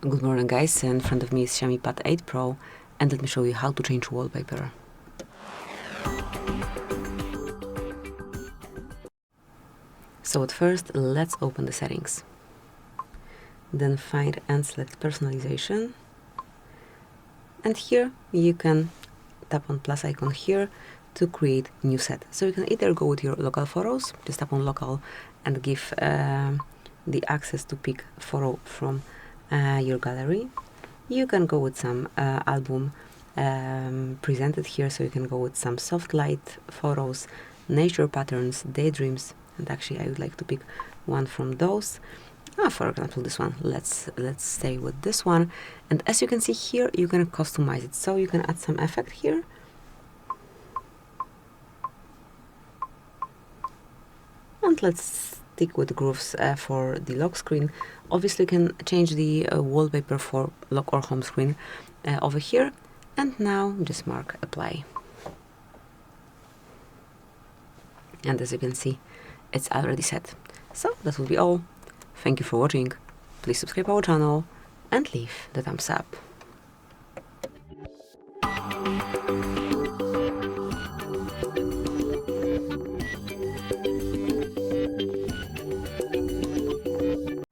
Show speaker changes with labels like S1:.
S1: Good morning guys, in front of me is XIAOMI Pad 8 Pro, and let me show you how to change wallpaper. So at first, let's open the settings. Then find and select personalization. And here you can tap on plus icon here to create new set. So you can either go with your local photos, just tap on local and give the access to pick photo from your gallery. You can go with some album presented here, so you can go with some soft light photos, nature patterns, daydreams, and actually I would like to pick one from those. For example, this one. Let's stay with this one. And as you can see here, you can customize it. So you can add some effect here. And let's stick with grooves for the lock screen. Obviously, you can change the wallpaper for lock or home screen over here. And now just mark apply. And as you can see, it's already set. So that will be all. Thank you for watching. Please subscribe our channel and leave the thumbs up.